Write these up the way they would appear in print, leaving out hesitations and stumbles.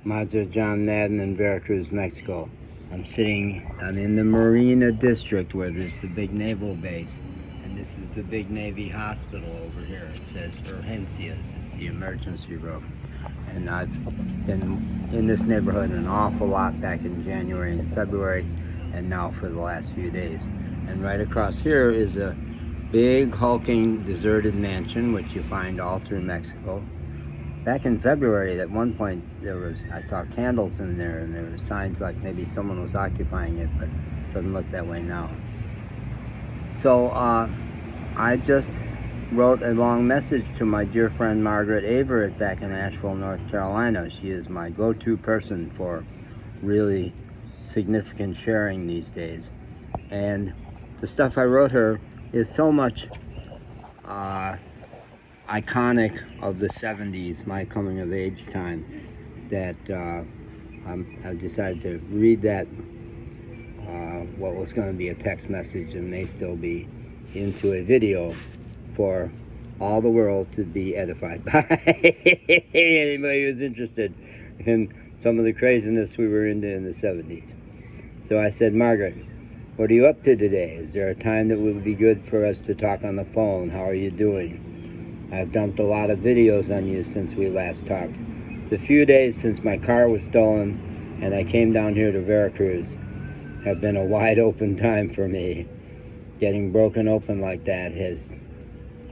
Master John Madden in Veracruz, Mexico. I'm in the Marina District where there's the big naval base. And this is the big Navy hospital over here. It says Urgencias, it's the emergency room. And I've been in this neighborhood an awful lot back in January and February, and now for the last few days. And right across here is a big, hulking, deserted mansion, which you find all through Mexico. Back in February, at one point, I saw candles in there, and there were signs like maybe someone was occupying it, but it doesn't look that way now. So I just wrote a long message to my dear friend Margaret Averett back in Asheville, North Carolina. She is my go-to person for really significant sharing these days. And the stuff I wrote her is so much iconic of the 70s, my coming of age time, that I've decided to read that, what was going to be a text message and may still be, into a video for all the world to be edified by. Anybody who's interested in some of the craziness we were into in the 70s. So I said, Margaret, what are you up to today? Is there a time that would be good for us to talk on the phone? How are you doing? I've dumped a lot of videos on you since we last talked. The few days since my car was stolen and I came down here to Veracruz have been a wide open time for me. Getting broken open like that has...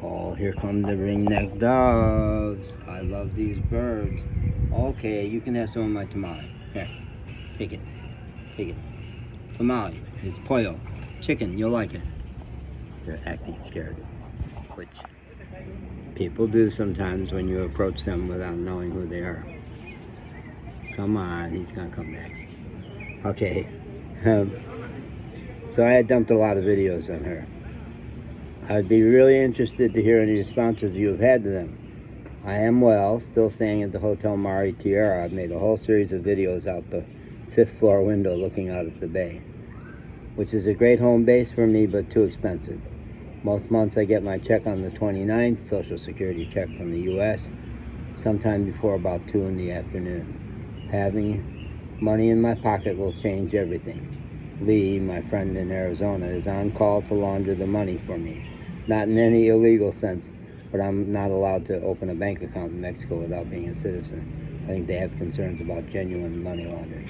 Oh, here come the ring-necked doves. I love these birds. Okay, you can have some of my tamale. Here, take it. Take it. Tamale. It's pollo. Chicken, you'll like it. They're acting scared, which people do sometimes when you approach them without knowing who they are. Come on, he's gonna come back. Okay. So I had dumped a lot of videos on her. I'd be really interested to hear any responses you have had to them. I am well, still staying at the Hotel Mari Tierra. I've made a whole series of videos out the 5th floor window looking out at the bay, which is a great home base for me, but too expensive. Most months I get my check on the 29th, Social Security check from the U.S., sometime before about 2 in the afternoon. Having money in my pocket will change everything. Lee, my friend in Arizona, is on call to launder the money for me. Not in any illegal sense, but I'm not allowed to open a bank account in Mexico without being a citizen. I think they have concerns about genuine money laundering.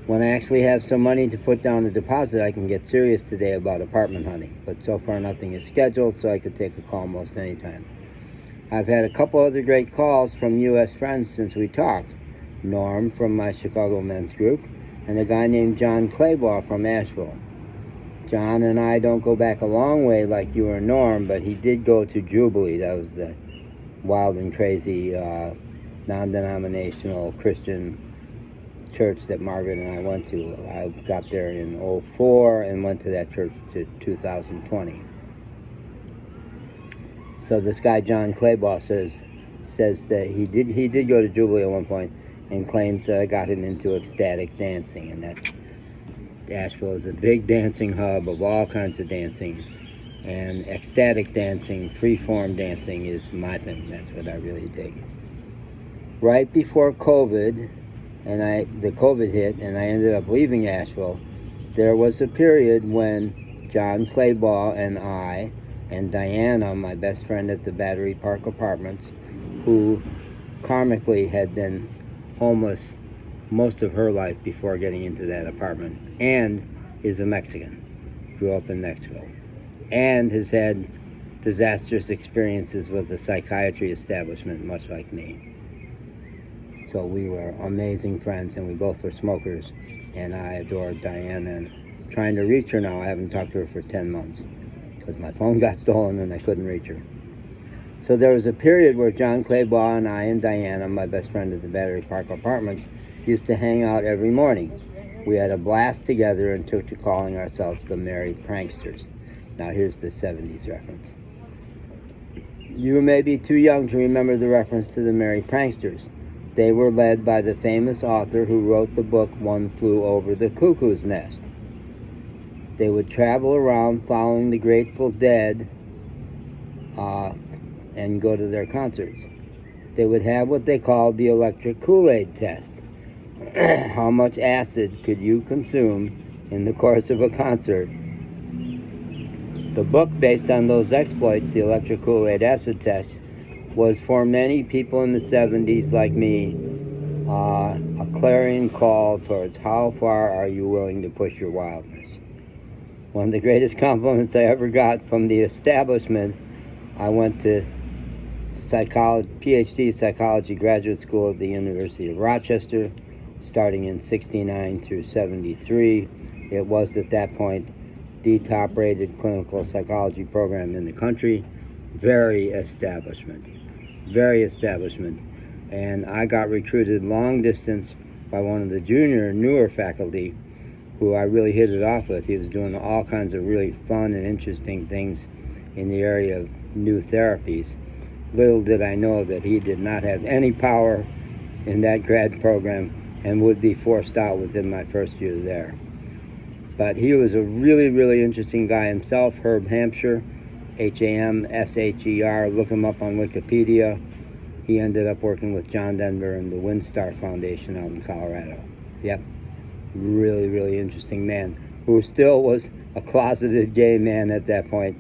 When I actually have some money to put down a deposit, I can get serious today about apartment hunting, but so far nothing is scheduled, so I could take a call most any time. I've had a couple other great calls from U.S. friends since we talked. Norm from my Chicago men's group, and a guy named John Claybaugh from Asheville. John and I don't go back a long way like you or Norm, but he did go to Jubilee. That was the wild and crazy non-denominational Christian church that Margaret and I went to. I got there in '04 and went to that church to 2020. So this guy John Claybaugh says that he did go to Jubilee at one point, and claims that I got him into ecstatic dancing, and that's... Asheville is a big dancing hub of all kinds of dancing, and ecstatic dancing, free-form dancing is my thing. That's what I really dig. Right before COVID, the COVID hit, and I ended up leaving Asheville, there was a period when John Claybaugh and I, and Diana, my best friend at the Battery Park Apartments, who karmically had been homeless most of her life before getting into that apartment, and is a Mexican, grew up in Mexico, and has had disastrous experiences with the psychiatry establishment, much like me. So we were amazing friends, and we both were smokers, and I adored Diana, and trying to reach her now. I haven't talked to her for 10 months because my phone got stolen and I couldn't reach her. So there was a period where John Claybaugh and I and Diana, my best friend at the Battery Park Apartments, used to hang out every morning. We had a blast together and took to calling ourselves the Merry Pranksters. Now here's the 70s reference. You may be too young to remember the reference to the Merry Pranksters. They were led by the famous author who wrote the book One Flew Over the Cuckoo's Nest. They would travel around following the Grateful Dead and go to their concerts. they would have what they called the electric Kool-Aid test. How much acid could you consume in the course of a concert? The book based on those exploits, the electric Kool-Aid acid test, was for many people in the 70s like me, a clarion call towards how far are you willing to push your wildness. One of the greatest compliments I ever got from the establishment, I went to PhD psychology graduate school at the University of Rochester, starting in 69 through 73. It was at that point the top-rated clinical psychology program in the country. Very establishment. And I got recruited long distance by one of the newer faculty who I really hit it off with. He was doing all kinds of really fun and interesting things in the area of new therapies. Little did I know that he did not have any power in that grad program and would be forced out within my first year there. But he was a really, really interesting guy himself. Herb Hampshire, Hamsher. Look him up on Wikipedia. He ended up working with John Denver and the WinStar Foundation out in Colorado. Yep. Really, really interesting man who still was a closeted gay man at that point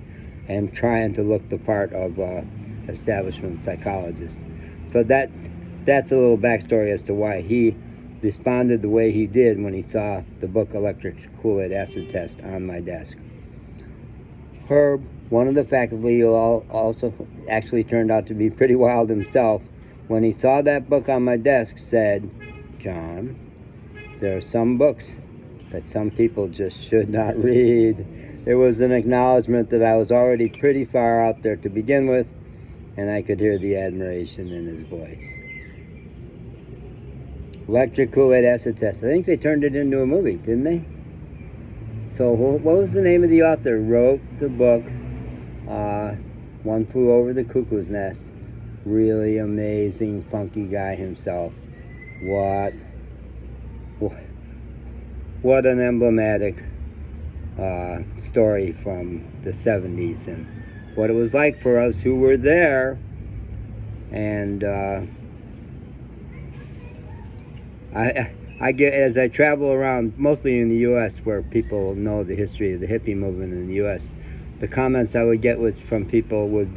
and trying to look the part of establishment psychologist. So that's a little backstory as to why he responded the way he did when he saw the book Electric Kool-Aid Acid Test on my desk. Herb, one of the faculty who also actually turned out to be pretty wild himself, when he saw that book on my desk said, "John, there are some books that some people just should not read." It was an acknowledgement that I was already pretty far out there to begin with, and I could hear the admiration in his voice. Electric Kool-Aid Acid Test. I think they turned it into a movie, didn't they? So what was the name of the author? Wrote the book, One Flew Over the Cuckoo's Nest. Really amazing, funky guy himself. What an emblematic story from the 70s and what it was like for us who were there. And I get, as I travel around, mostly in the U.S., where people know the history of the hippie movement in the U.S., the comments I would get from people would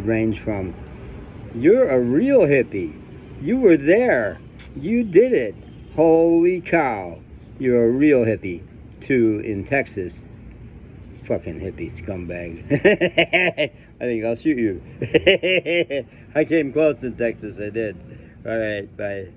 range from, "You're a real hippie. You were there. You did it. Holy cow. You're a real hippie," to, in Texas, "Fucking hippie scumbag." I think I'll shoot you. I came close in Texas, I did. All right, bye.